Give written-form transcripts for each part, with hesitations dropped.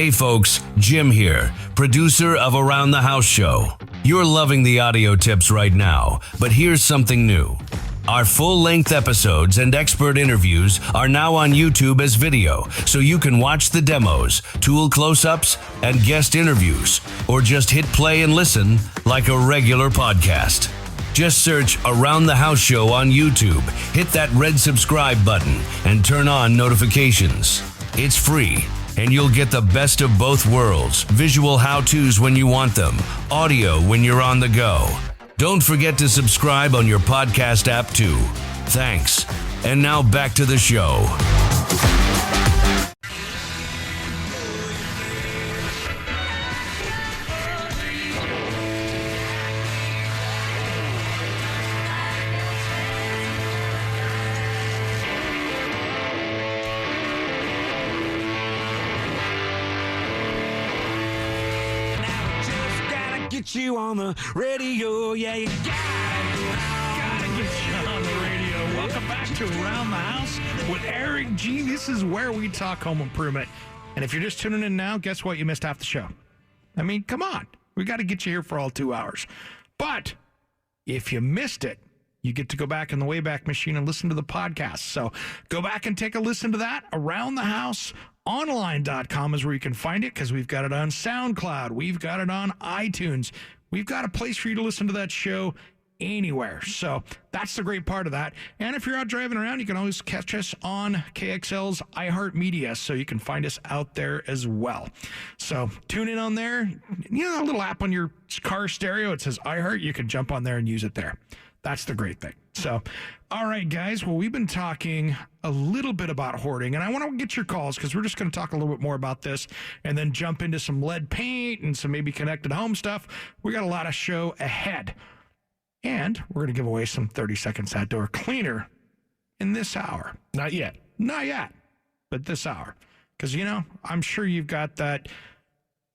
Hey folks, Jim here, producer of Around the House Show. You're loving the audio tips right now, but here's something new. Our full-length episodes and expert interviews are now on YouTube as video, so you can watch the demos, tool close-ups, and guest interviews, or just hit play and listen like a regular podcast. Just search Around the House Show on YouTube, hit that red subscribe button, and turn on notifications. It's free, and you'll get the best of both worlds, visual how-tos when you want them, audio when you're on the go. Don't forget to subscribe on your podcast app too. Thanks. And now back to the show. You on the radio, yeah, you gotta get you on the radio. Welcome back to Around the House with Eric G. This is where we talk home improvement. And if you're just tuning in now, guess what? You missed half the show. I mean, come on. We got to get you here for all 2 hours. But if you missed it, you get to go back in the Wayback Machine and listen to the podcast. So go back and take a listen to that. Around the House Online.com is where you can find it, because we've got it on SoundCloud. We've got it on iTunes. We've got a place for you to listen to that show anywhere. So that's the great part of that. And if you're out driving around, you can always catch us on KXL's iHeartMedia, so you can find us out there as well. So tune in on there. You know, a little app on your car stereo, it says iHeart. You can jump on there and use it there. That's the great thing. So, all right, guys. Well, we've been talking a little bit about hoarding, and I want to get your calls, because we're just going to talk a little bit more about this and then jump into some lead paint and some maybe connected home stuff. We got a lot of show ahead, and we're going to give away some 30-second outdoor cleaner in this hour. Not yet, but this hour, because, you know, I'm sure you've got that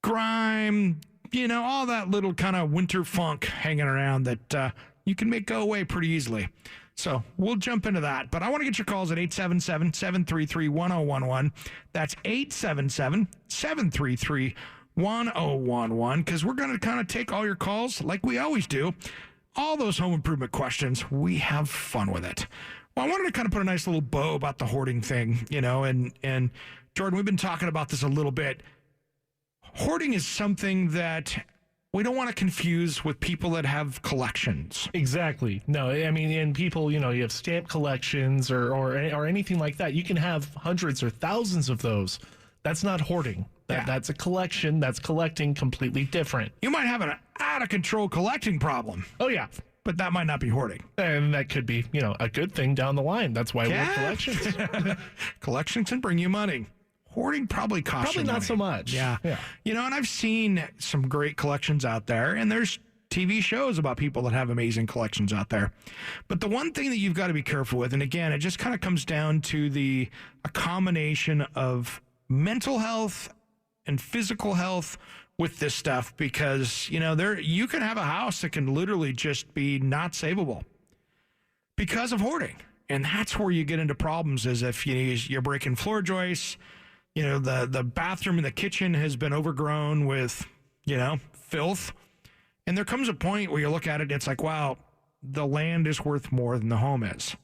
grime, you know, all that little kind of winter funk hanging around that you can make go away pretty easily. So we'll jump into that. But I want to get your calls at 877-733-1011. That's 877-733-1011, because we're going to kind of take all your calls like we always do. All those home improvement questions, we have fun with it. Well, I wanted to kind of put a nice little bow about the hoarding thing, you know, and Jordan, we've been talking about this a little bit. Hoarding is something that we don't want to confuse with people that have collections. Exactly. No, I mean, and people, you know, you have stamp collections or anything like that. You can have hundreds or thousands of those. That's not hoarding. That's a collection. That's collecting, completely different. You might have an out-of-control collecting problem. Oh, yeah. But that might not be hoarding. And that could be, you know, a good thing down the line. That's why we have collections. Collections can bring you money. Hoarding probably costs you money. Not so much. Yeah. You know, and I've seen some great collections out there, and there's TV shows about people that have amazing collections out there. But the one thing that you've got to be careful with, and again, it just kind of comes down to a combination of mental health and physical health with this stuff, because, you know, you can have a house that can literally just be not savable because of hoarding. And that's where you get into problems, is if you're breaking floor joists. You know, the bathroom in the kitchen has been overgrown with, you know, filth. And there comes a point where you look at it, it's like, wow, the land is worth more than the home is.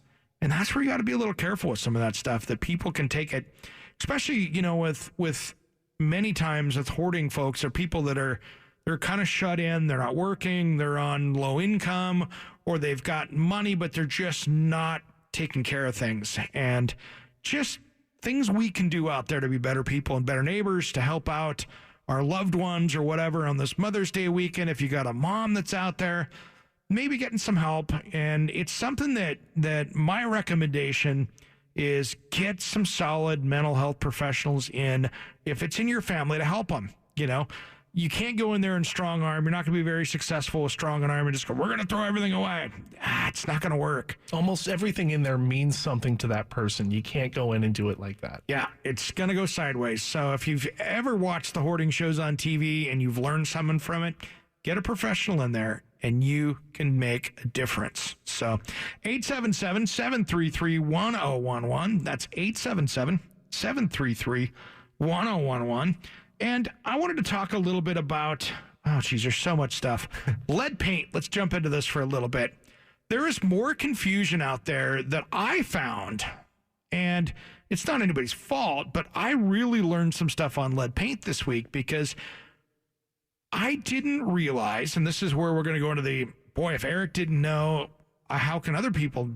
And that's where you got to be a little careful with some of that stuff, that people can take it, especially, you know, with many times with hoarding folks, are people that they're kind of shut in, they're not working, they're on low income, or they've got money, but they're just not taking care of things. And just things we can do out there to be better people and better neighbors, to help out our loved ones or whatever on this Mother's Day weekend. If you got a mom that's out there, maybe getting some help. And it's something that my recommendation is, get some solid mental health professionals in, if it's in your family, to help them. You know, you can't go in there and strong arm. You're not going to be very successful with strong arm and just go, we're going to throw everything away. It's not going to work. Almost everything in there means something to that person. You can't go in and do it like that. Yeah, it's going to go sideways. So if you've ever watched the hoarding shows on TV and you've learned something from it, get a professional in there and you can make a difference. So 877-733-1011. That's 877-733-1011. And I wanted to talk a little bit about, oh, geez, there's so much stuff. Lead paint. Let's jump into this for a little bit. There is more confusion out there that I found, and it's not anybody's fault, but I really learned some stuff on lead paint this week because I didn't realize, and this is where we're going to go into the, boy, if Eric didn't know, how can other people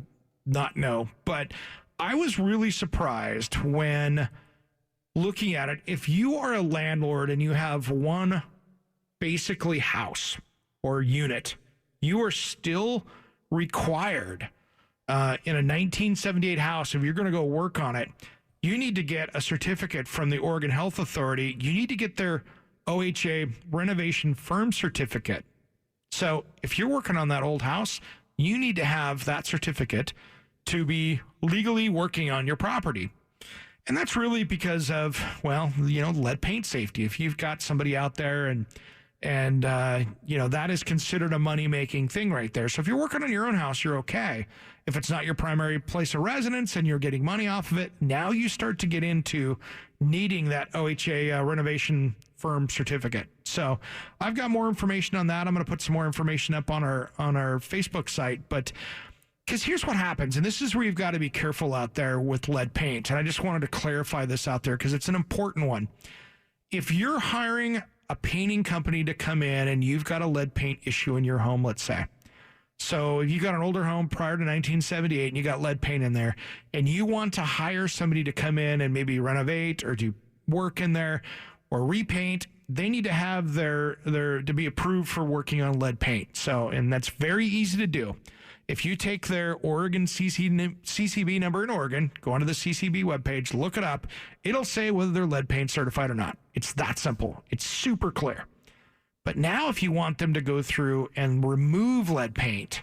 not know? But I was really surprised when looking at it. If you are a landlord and you have one basically house or unit, you are still required in a 1978 house, if you're going to go work on it, you need to get a certificate from the Oregon Health Authority. You need to get their OHA renovation firm certificate. So if you're working on that old house, you need to have that certificate to be legally working on your property. And that's really because of, well, lead paint safety. If you've got somebody out there and that is considered a money-making thing right there. So if you're working on your own house, you're okay. If it's not your primary place of residence and you're getting money off of it, now you start to get into needing that OHA renovation firm certificate. So I've got more information on that. I'm going to put some more information up on our Facebook site. But because here's what happens, and this is where you've got to be careful out there with lead paint. And I just wanted to clarify this out there because it's an important one. If you're hiring a painting company to come in and you've got a lead paint issue in your home, let's say. So if you got an older home prior to 1978 and you got lead paint in there and you want to hire somebody to come in and maybe renovate or do work in there or repaint, they need to have their to be approved for working on lead paint. So, and that's very easy to do. If you take their Oregon CCB number in Oregon, go onto the CCB webpage, look it up, it'll say whether they're lead paint certified or not. It's that simple. It's super clear. But now if you want them to go through and remove lead paint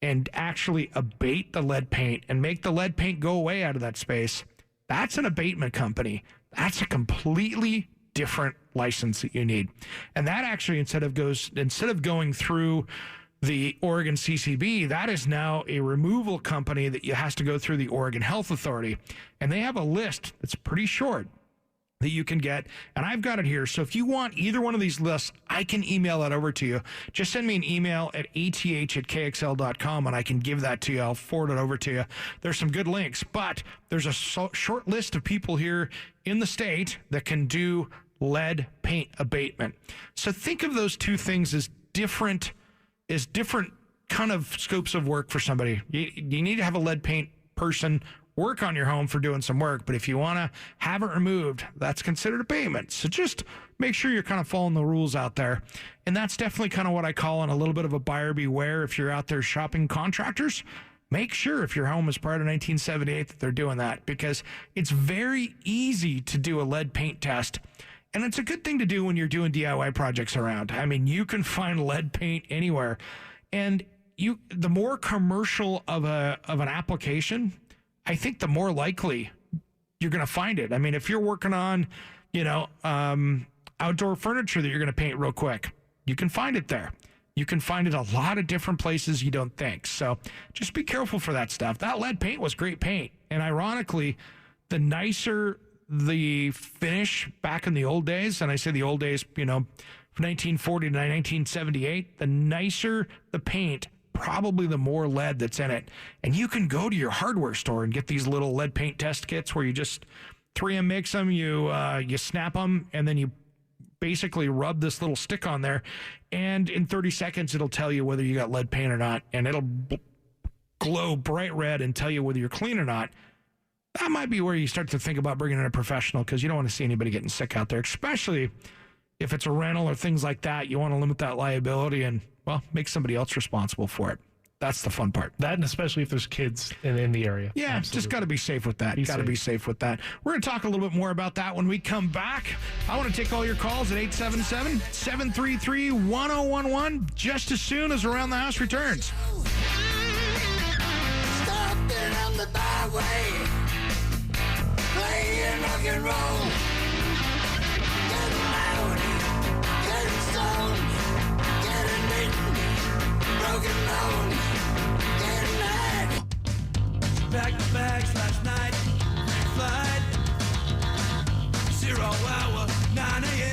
and actually abate the lead paint and make the lead paint go away out of that space, that's an abatement company. That's a completely different license that you need. And that actually, instead of going through the Oregon CCB, that is now a removal company that has to go through the Oregon Health Authority. And they have a list that's pretty short that you can get. And I've got it here. So if you want either one of these lists, I can email that over to you. Just send me an email at ath@kxl.com and I can give that to you. I'll forward it over to you. There's some good links, but there's a short list of people here in the state that can do lead paint abatement. So think of those two things as different kind of scopes of work for somebody. You need to have a lead paint person work on your home for doing some work, but if you want to have it removed, that's considered abatement. So just make sure you're kind of following the rules out there. And that's definitely kind of what I call in a little bit of a buyer beware. If you're out there shopping contractors, make sure if your home is prior to 1978 that they're doing that, because it's very easy to do a lead paint test. And it's a good thing to do when you're doing DIY projects around. I mean, you can find lead paint anywhere. And the more commercial of an application, I think the more likely you're going to find it. I mean, if you're working on, outdoor furniture that you're going to paint real quick, you can find it there. You can find it a lot of different places you don't think. So just be careful for that stuff. That lead paint was great paint. And ironically, the nicer the finish back in the old days, and I say the old days, from 1940 to 1978, the nicer the paint, probably the more lead that's in it. And you can go to your hardware store and get these little lead paint test kits where you just 3M makes them, you snap them, and then you basically rub this little stick on there, and in 30 seconds it'll tell you whether you got lead paint or not, and it'll glow bright red and tell you whether you're clean or not. That might be where you start to think about bringing in a professional, because you don't want to see anybody getting sick out there, especially if it's a rental or things like that. You want to limit that liability and, well, make somebody else responsible for it. That's the fun part. That, and especially if there's kids in the area. Yeah, Absolutely. Just got to be safe with that. Got to be safe with that. We're going to talk a little bit more about that when we come back. I want to take all your calls at 877-733-1011 just as soon as Around the House returns. Stopping on the byway, playing rock and roll, getting loud, getting stoned, getting beaten, broken bone, getting mad. Packed my bags last night, flight, 0 hour, 9 a.m.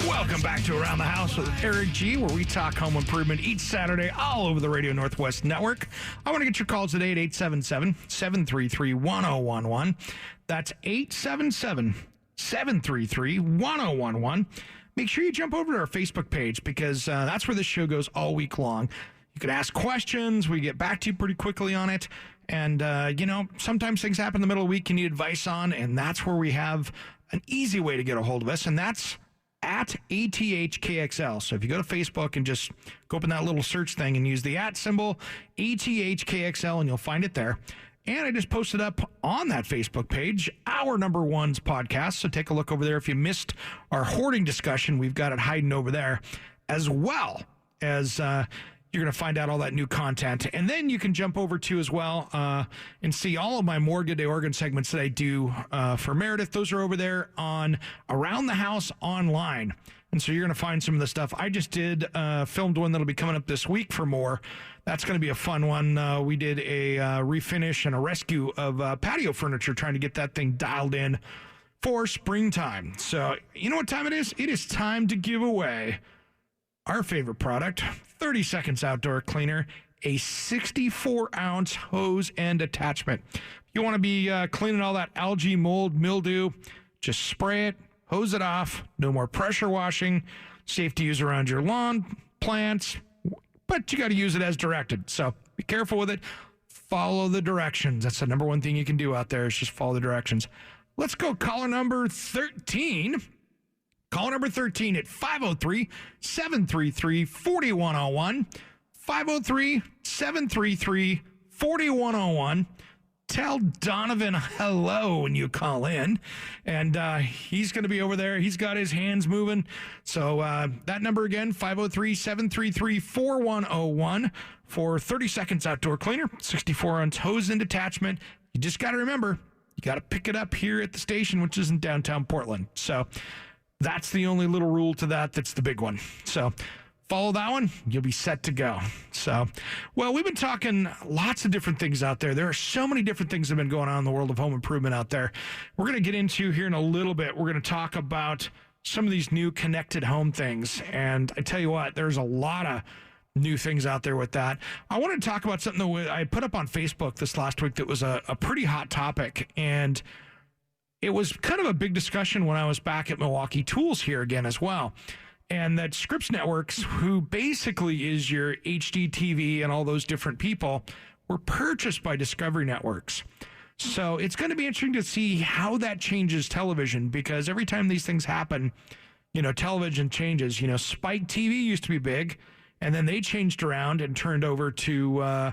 Welcome back to Around the House with Eric G, where we talk home improvement each Saturday all over the Radio Northwest Network. I want to get your calls today at 877-733-1011. That's 877-733-1011. Make sure you jump over to our Facebook page because that's where this show goes all week long. You can ask questions. We get back to you pretty quickly on it. And, sometimes things happen in the middle of the week you need advice on, and that's where we have an easy way to get a hold of us, and that's at ATHKXL. So if you go to Facebook and just go open that little search thing and use the at symbol, ATHKXL, and you'll find it there. And I just posted up on that Facebook page our number one's podcast. So take a look over there. If you missed our hoarding discussion, we've got it hiding over there, as well as you're going to find out all that new content. And then you can jump over to as well and see all of my More Good Day Oregon segments that I do for Meredith. Those are over there on Around the House Online. And so you're going to find some of the stuff. I just did filmed one that'll be coming up this week for more. That's going to be a fun one. We did a refinish and a rescue of patio furniture, trying to get that thing dialed in for springtime. So you know what time it is? It is time to give away our favorite product, 30 Seconds Outdoor Cleaner, a 64-ounce hose and attachment. You want to be cleaning all that algae, mold, mildew, just spray it, hose it off, no more pressure washing, safe to use around your lawn, plants, but you got to use it as directed. So be careful with it. Follow the directions. That's the number one thing you can do out there is just follow the directions. Let's go caller number 13. Call number 13 at 503-733-4101. 503-733-4101. Tell Donovan hello when you call in. And he's going to be over there. He's got his hands moving. So that number again, 503-733-4101 for 30 Seconds Outdoor Cleaner, 64-ounce hose and attachment. You just got to remember, you got to pick it up here at the station, which is in downtown Portland. So that's the only little rule to that. That's the big one. So follow that one. You'll be set to go. So, well, we've been talking lots of different things out there. There are so many different things that have been going on in the world of home improvement out there. We're going to get into here in a little bit. We're going to talk about some of these new connected home things. And I tell you what, there's a lot of new things out there with that. I want to talk about something that I put up on Facebook this last week that was a pretty hot topic. And it was kind of a big discussion when I was back at Milwaukee Tools here again as well. And that Scripps Networks, who basically is your HDTV and all those different people, were purchased by Discovery Networks. So it's going to be interesting to see how that changes television, because every time these things happen, television changes. Spike TV used to be big, and then they changed around and turned over to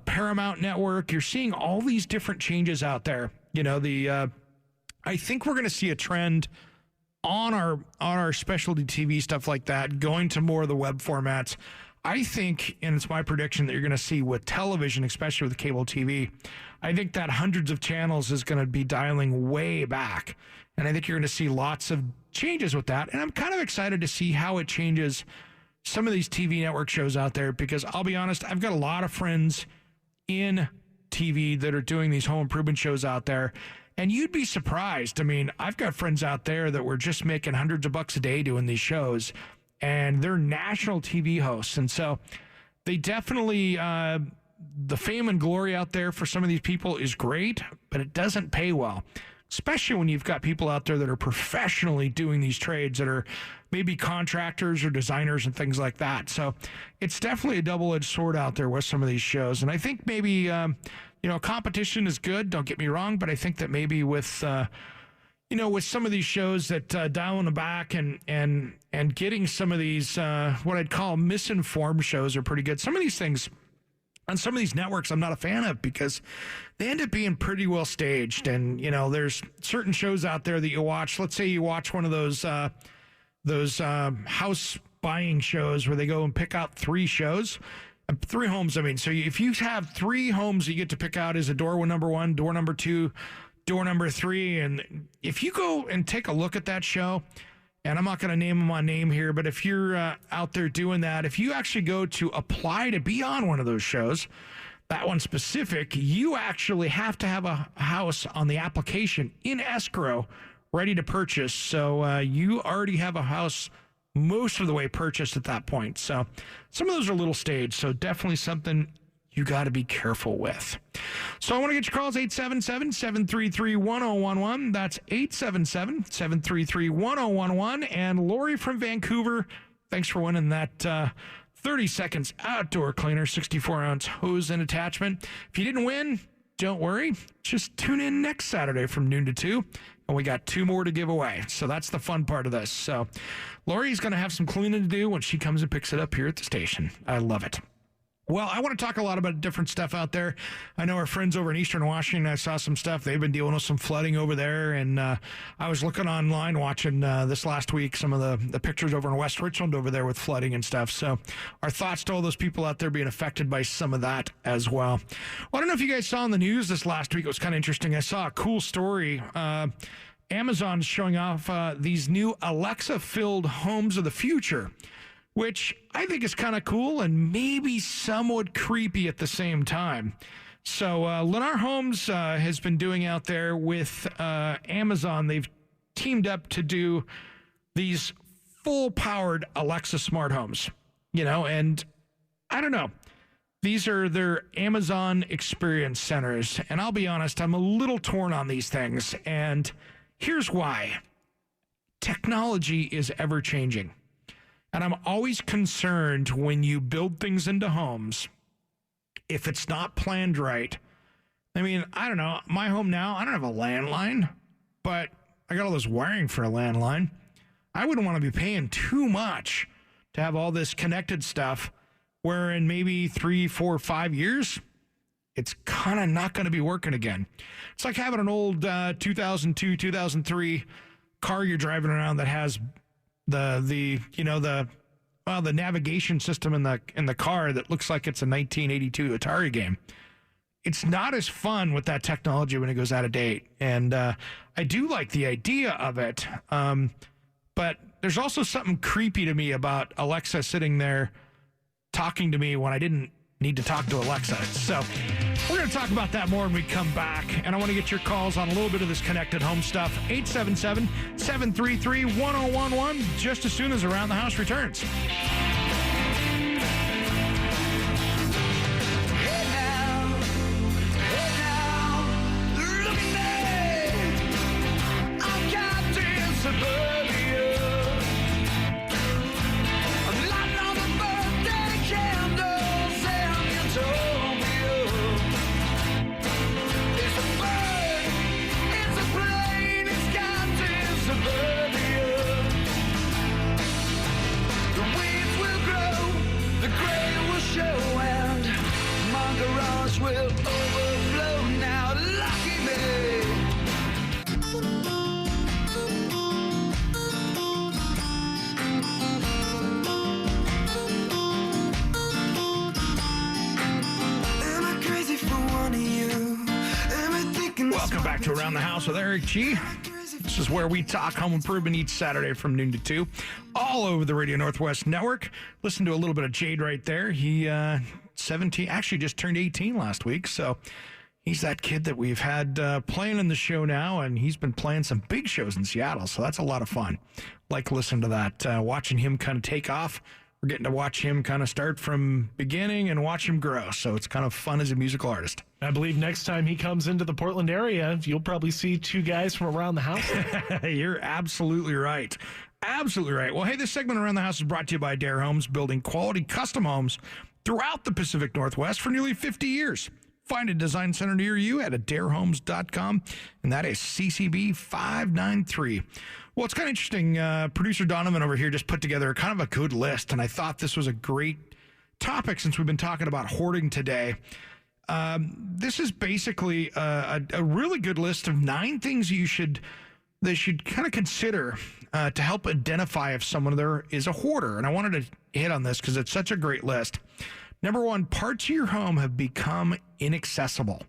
Paramount Network. You're seeing all these different changes out there. I think we're going to see a trend on our specialty TV stuff like that, going to more of the web formats. I think, and it's my prediction, that you're going to see with television, especially with cable TV, I think that hundreds of channels is going to be dialing way back. And I think you're going to see lots of changes with that. And I'm kind of excited to see how it changes some of these TV network shows out there, because I'll be honest, I've got a lot of friends in TV that are doing these home improvement shows out there. And you'd be surprised. I mean, I've got friends out there that were just making hundreds of bucks a day doing these shows, and they're national TV hosts. And so they definitely, the fame and glory out there for some of these people is great, but it doesn't pay well, especially when you've got people out there that are professionally doing these trades, that are maybe contractors or designers and things like that. So it's definitely a double-edged sword out there with some of these shows. And I think maybe, competition is good, don't get me wrong, but I think that maybe with, with some of these shows that dialing them back and getting some of these, what I'd call misinformed shows are pretty good. Some of these things on some of these networks I'm not a fan of, because they end up being pretty well staged. And, there's certain shows out there that you watch. Let's say you watch one of those house buying shows where they go and pick out three homes. I mean, so if you have three homes that you get to pick out as a door number one, door number two, door number three. And if you go and take a look at that show, and I'm not going to name them on name here, but if you're out there doing that, if you actually go to apply to be on one of those shows, that one specific, you actually have to have a house on the application in escrow ready to purchase. So you already have a house most of the way purchased at that point. So some of those are a little staged. So definitely something you got to be careful with. So I want to get your calls, 877-733-1011. That's 877-733-1011. And Lori from Vancouver, thanks for winning that 30 seconds outdoor cleaner, 64-ounce hose and attachment. If you didn't win, don't worry. Just tune in next Saturday from noon to 2, and we got 2 more to give away. So that's the fun part of this. So Lori's going to have some cleaning to do when she comes and picks it up here at the station. I love it. Well, I want to talk a lot about different stuff out there. I know our friends over in Eastern Washington, I saw some stuff. They've been dealing with some flooding over there. And I was looking online, watching this last week, some of the pictures over in West Richland over there with flooding and stuff. So our thoughts to all those people out there being affected by some of that as well. I don't know if you guys saw in the news this last week. It was kind of interesting. I saw a cool story. Amazon's showing off these new Alexa-filled homes of the future, which I think is kind of cool and maybe somewhat creepy at the same time. So Lennar Homes has been doing out there with Amazon. They've teamed up to do these full-powered Alexa smart homes, and I don't know. These are their Amazon Experience Centers, and I'll be honest, I'm a little torn on these things, and here's why. Technology is ever-changing. And I'm always concerned when you build things into homes, if it's not planned right. I mean, I don't know. My home now, I don't have a landline, but I got all this wiring for a landline. I wouldn't want to be paying too much to have all this connected stuff where in maybe 3, 4, 5 years, it's kind of not going to be working again. It's like having an old 2002, 2003 car you're driving around that has the navigation system in the car that looks like it's a 1982 Atari game. It's not as fun with that technology when it goes out of date. And I do like the idea of it. But there's also something creepy to me about Alexa sitting there talking to me when I didn't need to talk to Alexa. So we're going to talk about that more when we come back. And I want to get your calls on a little bit of this connected home stuff. 877-733-1011, just as soon as Around the House returns. Will overflow now, lucky me. Am I crazy for one of you? Am I thinking? Welcome back to Around the House with Eric G. This is where we talk home improvement each Saturday from noon to 2, all over the Radio Northwest Network. Listen to a little bit of Jade right there. He 17, actually just turned 18 last week, so he's that kid that we've had playing in the show now, and he's been playing some big shows in Seattle, so that's a lot of fun. Like listening to that, watching him kind of take off. We're getting to watch him kind of start from beginning and watch him grow, so it's kind of fun as a musical artist. I believe next time he comes into the Portland area, you'll probably see 2 guys from Around the House. You're absolutely right. Absolutely right. Well, hey, this segment Around the House is brought to you by Dare Homes, building quality custom homes throughout the Pacific Northwest for nearly 50 years. Find a design center near you at adarehomes.com, and that is CCB 593. Well, it's kind of interesting. Producer Donovan over here just put together kind of a good list, and I thought this was a great topic since we've been talking about hoarding today. This is basically a really good list of 9 things they should kind of consider to help identify if someone there is a hoarder. And I wanted to hit on this because it's such a great list. Number 1, parts of your home have become inaccessible.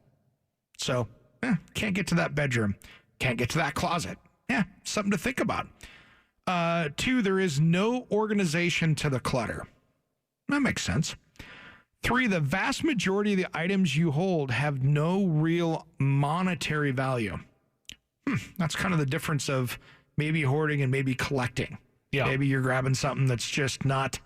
So, can't get to that bedroom, can't get to that closet. Yeah, something to think about. 2, there is no organization to the clutter. That makes sense. 3, the vast majority of the items you hold have no real monetary value. That's kind of the difference of maybe hoarding and maybe collecting. Yeah. Maybe you're grabbing something that's just not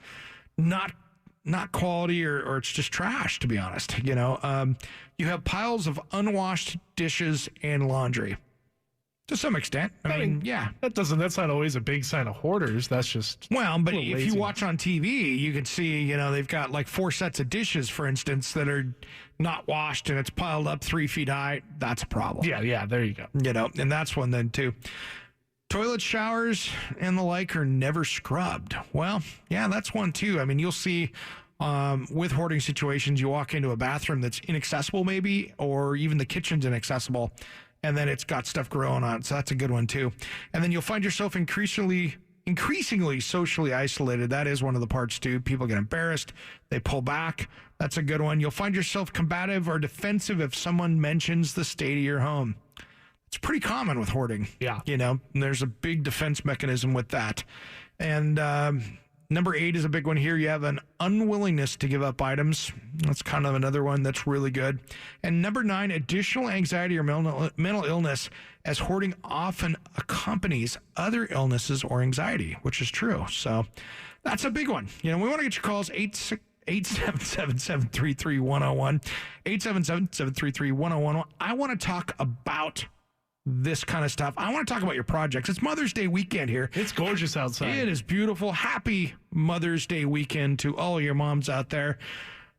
quality or it's just trash, to be honest. You have piles of unwashed dishes and laundry. To some extent. I mean, yeah. That's not always a big sign of hoarders. That's just but if you watch on TV, you can see, they've got like 4 sets of dishes, for instance, that are not washed and it's piled up 3 feet high. That's a problem. Yeah, there you go. And that's one then too. Toilet showers and the like are never scrubbed. Well, yeah, that's one too. I mean, you'll see with hoarding situations, you walk into a bathroom that's inaccessible maybe, or even the kitchen's inaccessible, and then it's got stuff growing on it. So that's a good one too. And then you'll find yourself increasingly socially isolated. That is one of the parts too. People get embarrassed. They pull back. That's a good one. You'll find yourself combative or defensive if someone mentions the state of your home. It's pretty common with hoarding. Yeah. And there's a big defense mechanism with that. And number 8 is a big one here. You have an unwillingness to give up items. That's kind of another one that's really good. And number 9, additional anxiety or mental illness, as hoarding often accompanies other illnesses or anxiety, which is true. So that's a big one. We want to get your calls, 877-733-101, 877-733-101. I want to talk about this kind of stuff. I want to talk about your projects. It's Mother's Day weekend here. It's gorgeous outside. It is beautiful. Happy Mother's Day weekend to all your moms out there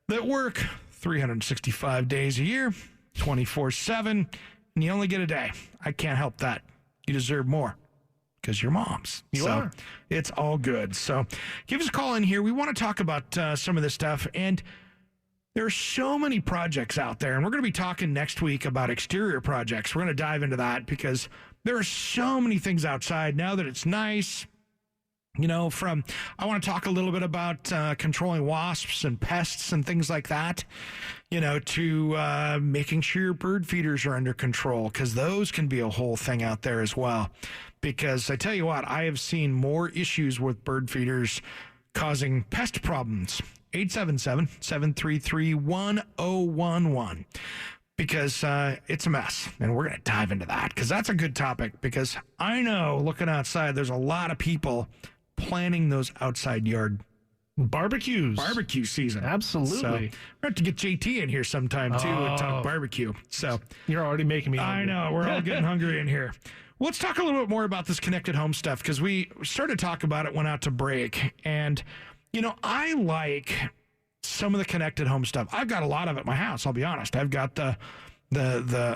that work 365 days a year, 24/7, and you only get a day. I can't help that. You deserve more because you're moms. You are. It's all good. So give us a call in here. We want to talk about some of this stuff, and there are so many projects out there, and we're going to be talking next week about exterior projects. We're going to dive into that because there are so many things outside now that it's nice. I want to talk a little bit about controlling wasps and pests and things like that, to making sure your bird feeders are under control, because those can be a whole thing out there as well. Because I tell you what, I have seen more issues with bird feeders causing pest problems. 877-733-1011, because it's a mess, and we're going to dive into that because that's a good topic, because I know looking outside, there's a lot of people planning those outside yard barbecue season. Absolutely. So we're going to have to get JT in here sometime too and talk barbecue. So you're already making me hungry. I know, we're all getting hungry in here. Well, let's talk a little bit more about this connected home stuff, because we started to talk about it, went out to break, and I like some of the connected home stuff. I've got a lot of it at my house, I'll be honest. I've got the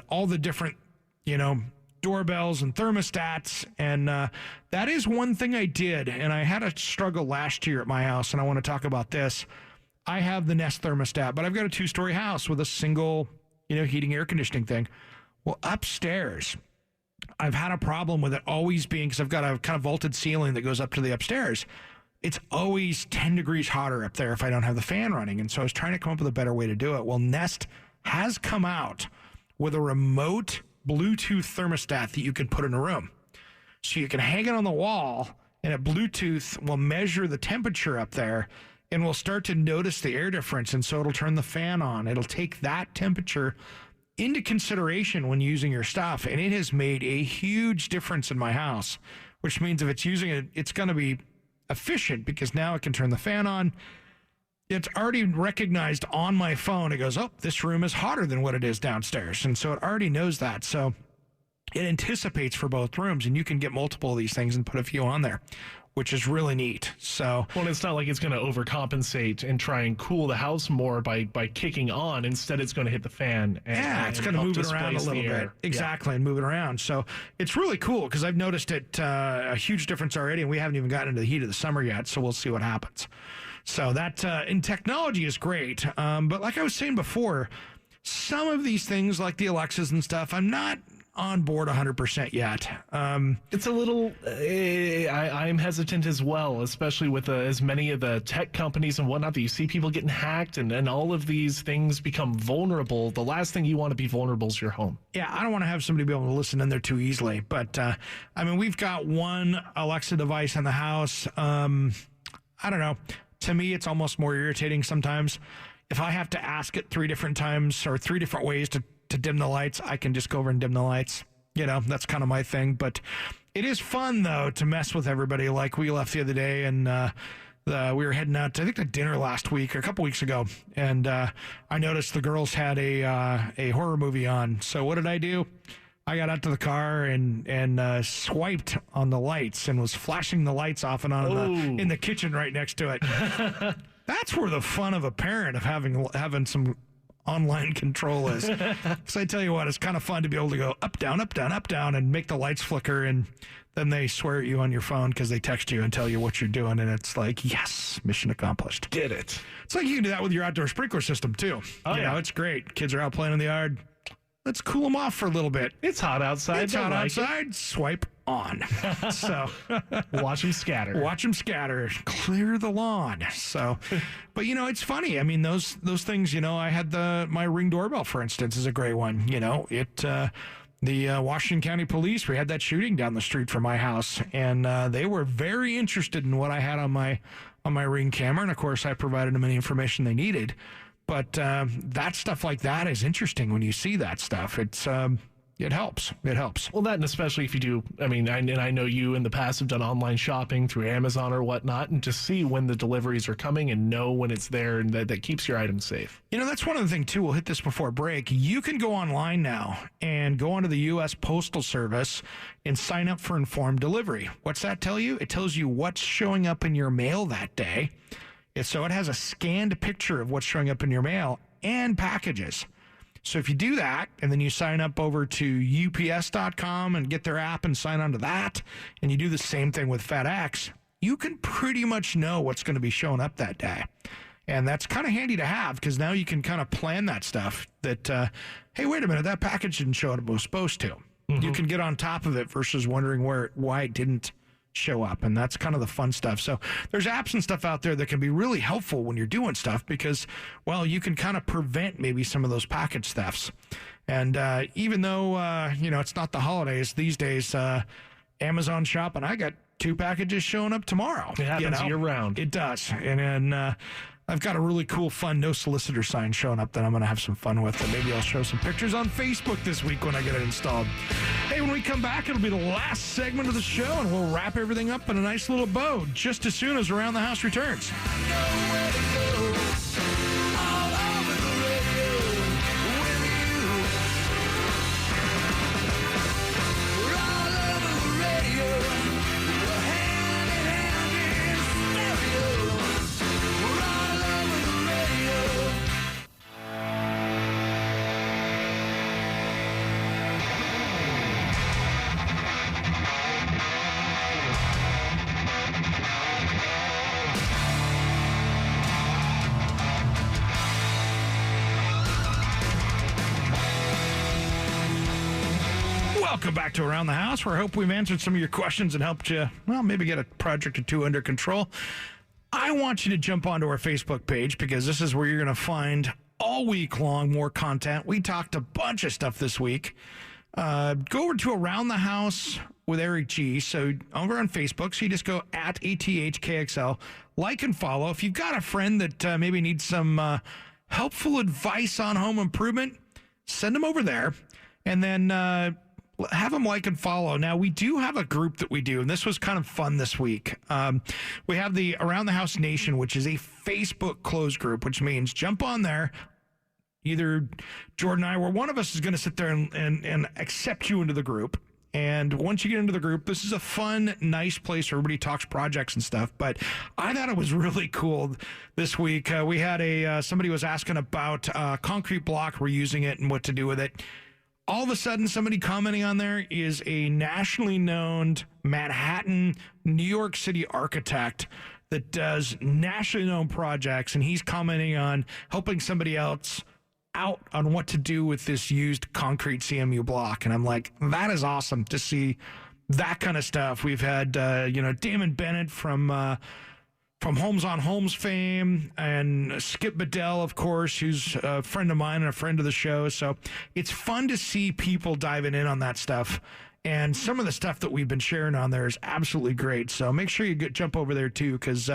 all the different, doorbells and thermostats, and that is one thing I did, and I had a struggle last year at my house, and I want to talk about this. I have the Nest thermostat, but I've got a 2-story house with a single, heating air conditioning thing. Well, upstairs, I've had a problem with it always being, because I've got a kind of vaulted ceiling that goes up to the upstairs. It's always 10 degrees hotter up there if I don't have the fan running. And so I was trying to come up with a better way to do it. Well, Nest has come out with a remote Bluetooth thermostat that you can put in a room. So you can hang it on the wall, and a Bluetooth will measure the temperature up there, and we'll start to notice the air difference. And so it'll turn the fan on. It'll take that temperature into consideration when using your stuff. And it has made a huge difference in my house, which means if it's using it, it's going to be efficient, because now it can turn the fan on. It's already recognized on my phone. It goes, oh, this room is hotter than what it is downstairs. And so it already knows that. So it anticipates for both rooms, and you can get multiple of these things and put a few on there, which is really neat. So, well, it's not like it's going to overcompensate and try and cool the house more by kicking on. Instead, it's going to hit the fan. It's going to move it around a little bit. Exactly, and move it around. So it's really cool, because I've noticed it a huge difference already, and we haven't even gotten into the heat of the summer yet, so we'll see what happens. So that in technology is great, but like I was saying before, some of these things like the Alexas and stuff, I'm not on board 100% yet. It's a little, I'm hesitant as well, especially with as many of the tech companies and whatnot that you see people getting hacked, and all of these things become vulnerable. The last thing you want to be vulnerable is your home. Yeah, I don't want to have somebody be able to listen in there too easily. But, we've got one Alexa device in the house. I don't know. To me, it's almost more irritating sometimes. If I have to ask it 3 different times or 3 different ways to dim the lights, I can just go over and dim the lights. That's kind of my thing. But it is fun, though, to mess with everybody. Like we left the other day and we were heading out, I think, to dinner last week or a couple weeks ago. And I noticed the girls had a horror movie on. So what did I do? I got out to the car and swiped on the lights and was flashing the lights off and on in the kitchen right next to it. That's where the fun of a parent of having some online control is. So I tell you what, it's kind of fun to be able to go up, down, up, down, up, down, and make the lights flicker, and then they swear at you on your phone because they text you and tell you what you're doing, and it's like, yes, mission accomplished. Did it. It's like you can do that with your outdoor sprinkler system, too. It's great. Kids are out playing in the yard. Let's cool them off for a little bit. It's hot outside. It's hot outside. Swipe on. So watch them scatter. Watch them scatter. Clear the lawn. So, but it's funny. I mean, those things. I had my Ring doorbell, for instance, is a great one. The Washington County Police. We had that shooting down the street from my house, and they were very interested in what I had on my Ring camera, and of course, I provided them any information they needed. But that stuff like that is interesting when you see that stuff. It helps. It helps. Well, that, and especially if you do, I know you in the past have done online shopping through Amazon or whatnot, and just see when the deliveries are coming and know when it's there, and that keeps your items safe. That's one of the things, too. We'll hit this before break. You can go online now and go onto the U.S. Postal Service and sign up for informed delivery. What's that tell you? It tells you what's showing up in your mail that day. So it has a scanned picture of what's showing up in your mail and packages. So if you do that, and then you sign up over to ups.com and get their app and sign onto that, and you do the same thing with FedEx, you can pretty much know what's going to be showing up that day. And that's kind of handy to have, because now you can kind of plan that stuff that, hey, wait a minute, that package didn't show up it was supposed to. Mm-hmm. You can get on top of it versus wondering why it didn't show up, and that's kind of the fun stuff. So there's apps and stuff out there that can be really helpful when you're doing stuff, because, well, you can kind of prevent maybe some of those package thefts. And even though it's not the holidays these days, Amazon shop, and I got 2 packages showing up tomorrow. It happens year round. It does. And I've got a really cool, fun no solicitor sign showing up that I'm going to have some fun with, and maybe I'll show some pictures on Facebook this week when I get it installed. Hey, when we come back, it'll be the last segment of the show, and we'll wrap everything up in a nice little bow just as soon as Around the House returns. Welcome back to Around the House, where I hope we've answered some of your questions and helped you, well, maybe get a project or two under control. I want you to jump onto our Facebook page, because this is where you're going to find all week long more content. We talked a bunch of stuff this week. Go over to Around the House with Eric G. So over on Facebook, so you just go at ATHKXL, like and follow. If you've got a friend that maybe needs some helpful advice on home improvement, send them over there. And then have them like and follow. Now, we do have a group that we do, and this was kind of fun this week. We have the Around the House Nation, which is a Facebook closed group, which means jump on there. Either Jordan and I, where one of us is going to sit there and accept you into the group. And once you get into the group, this is a fun, nice place where everybody talks projects and stuff. But I thought it was really cool this week. We had somebody was asking about concrete block, reusing it and what to do with it. All of a sudden, somebody commenting on there is a nationally known Manhattan, New York City architect that does nationally known projects, and he's commenting on helping somebody else out on what to do with this used concrete CMU block. And I'm like, that is awesome to see that kind of stuff. We've had, Damon Bennett from Homes on Homes fame, and Skip Bedell, of course, who's a friend of mine and a friend of the show. So it's fun to see people diving in on that stuff. And some of the stuff that we've been sharing on there is absolutely great. So make sure you jump over there too, because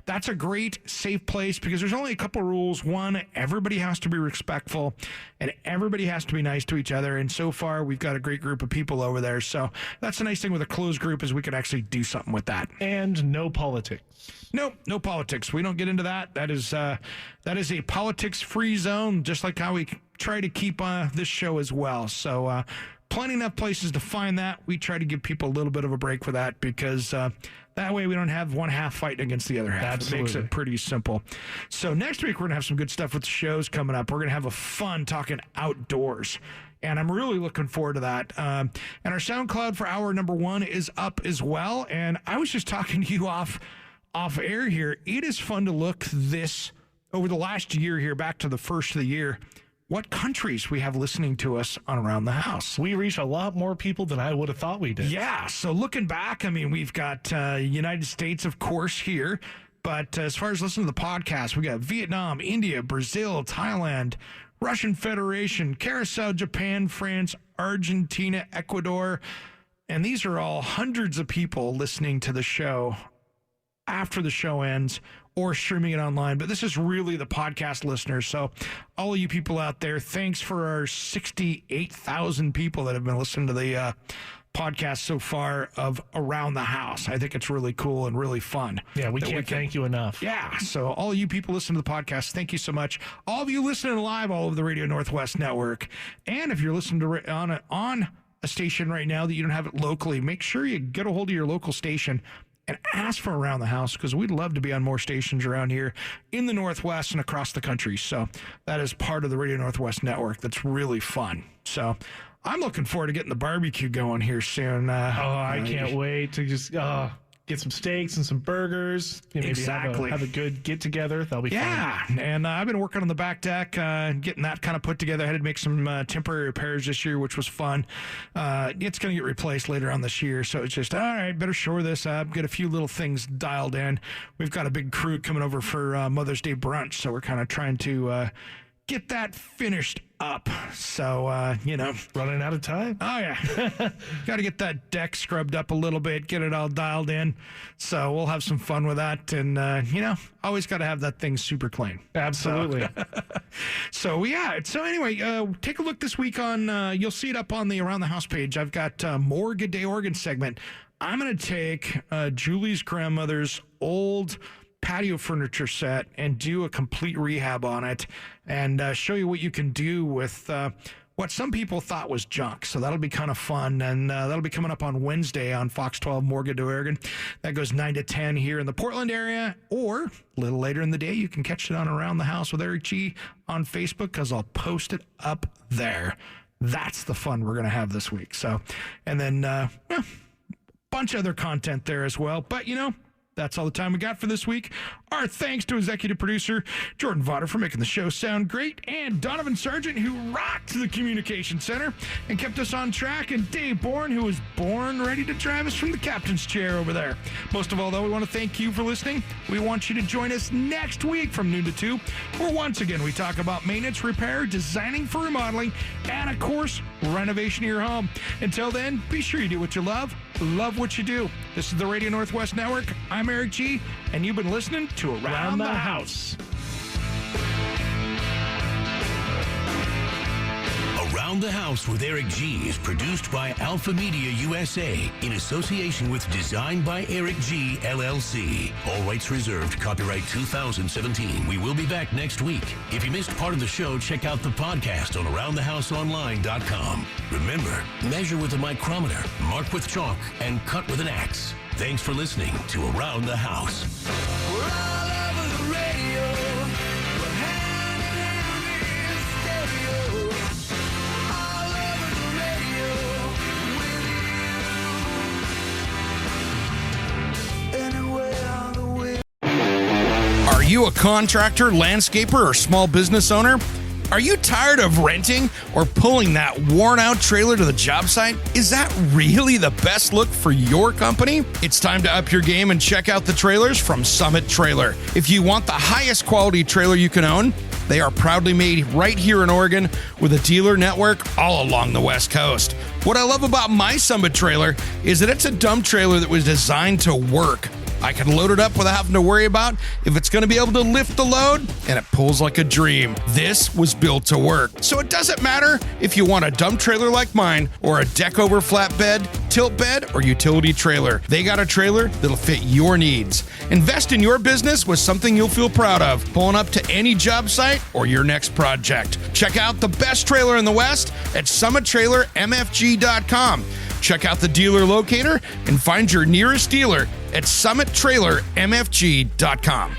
that's a great, safe place, because there's only a couple rules. One, everybody has to be respectful and everybody has to be nice to each other. And so far, we've got a great group of people over there. So that's the nice thing with a closed group, is we can actually do something with that. And no politics. Nope, no politics. We don't get into that. That is a politics-free zone, just like how we try to keep this show as well. So plenty enough places to find that. We try to give people a little bit of a break for that, because that way we don't have one half fighting against the other half. Absolutely. It makes it pretty simple. So next week, we're going to have some good stuff with the shows coming up. We're going to have a fun talking outdoors, and I'm really looking forward to that. And our SoundCloud for hour number 1 is up as well. And I was just talking to you off air here. It is fun to look over the last year here, back to the first of the year, what countries we have listening to us on Around the House. We reach a lot more people than I would have thought we did. Yeah, so looking back, I mean, we've got United States, of course, here. But as far as listening to the podcast, we got Vietnam, India, Brazil, Thailand, Russian Federation, Curacao, Japan, France, Argentina, Ecuador. And these are all hundreds of people listening to the show after the show ends, or streaming it online. But this is really the podcast listeners. So all of you people out there, thanks for our 68,000 people that have been listening to the podcast so far of Around the House. I think it's really cool and really fun. Yeah, we can't thank you enough. Yeah, so all of you people listening to the podcast, thank you so much. All of you listening live all over the Radio Northwest Network. And if you're listening to on a station right now that you don't have it locally, make sure you get a hold of your local station and ask for Around the House, because we'd love to be on more stations around here in the Northwest and across the country. So that is part of the Radio Northwest Network. That's really fun. So I'm looking forward to getting the barbecue going here soon. I can't wait to just get some steaks and some burgers. Maybe exactly. Have a good get-together. That'll be fun. Yeah, and I've been working on the back deck, getting that kind of put together. I had to make some temporary repairs this year, which was fun. It's going to get replaced later on this year, so it's just, all right, better shore this up, get a few little things dialed in. We've got a big crew coming over for Mother's Day brunch, so we're kind of trying to get that finished up. So, running out of time. Oh, yeah. Got to get that deck scrubbed up a little bit, get it all dialed in. So we'll have some fun with that. And, always got to have that thing super clean. Absolutely. So anyway, take a look this week on, you'll see it up on the Around the House page. I've got more Good Day Oregon segment. I'm going to take Julie's grandmother's old patio furniture set and do a complete rehab on it, and show you what you can do with what some people thought was junk. So that'll be kind of fun, and that'll be coming up on Wednesday on Fox 12 More Good to Oregon. That goes 9 to 10 here in the Portland area, or a little later in the day you can catch it on Around the House with Eric G on Facebook, because I'll post it up there. That's the fun we're going to have this week. So, and then bunch of other content there as well. But that's all the time we got for this week. Our thanks to executive producer Jordan Vaughter for making the show sound great, and Donovan Sargent, who rocked the communication center and kept us on track, and Dave Bourne, who was born ready to drive us from the captain's chair over there. Most of all, though, we want to thank you for listening. We want you to join us next week from noon to 2, where once again we talk about maintenance, repair, designing for remodeling, and of course, renovation of your home. Until then, be sure you do what you love what you do. This is the Radio Northwest Network. I'm Eric G, and you've been listening to Around the House. Around the House with Eric G is produced by Alpha Media USA in association with Design by Eric G LLC. All rights reserved. Copyright 2017. We will be back next week. If you missed part of the show, check out the podcast on AroundTheHouseOnline.com. Remember, measure with a micrometer, mark with chalk, and cut with an axe. Thanks for listening to Around the House. We're all over the radio. We're hand in hand in stereo. All over the radio with you. Anywhere the way. Are you a contractor, landscaper, or small business owner? Are you tired of renting or pulling that worn-out trailer to the job site? Is that really the best look for your company? It's time to up your game and check out the trailers from Summit Trailer. If you want the highest quality trailer you can own, They are proudly made right here in Oregon with a dealer network all along the West Coast. What I love about my Summit trailer is that it's a dump trailer that was designed to work. I can load it up without having to worry about if it's going to be able to lift the load, and it pulls like a dream. This was built to work. So it doesn't matter if you want a dump trailer like mine or a deck over flatbed, tilt bed, or utility trailer. They got a trailer that'll fit your needs. Invest in your business with something you'll feel proud of, pulling up to any job site or your next project. Check out the best trailer in the West at summittrailermfg.com. Check out the dealer locator and find your nearest dealer at summittrailermfg.com.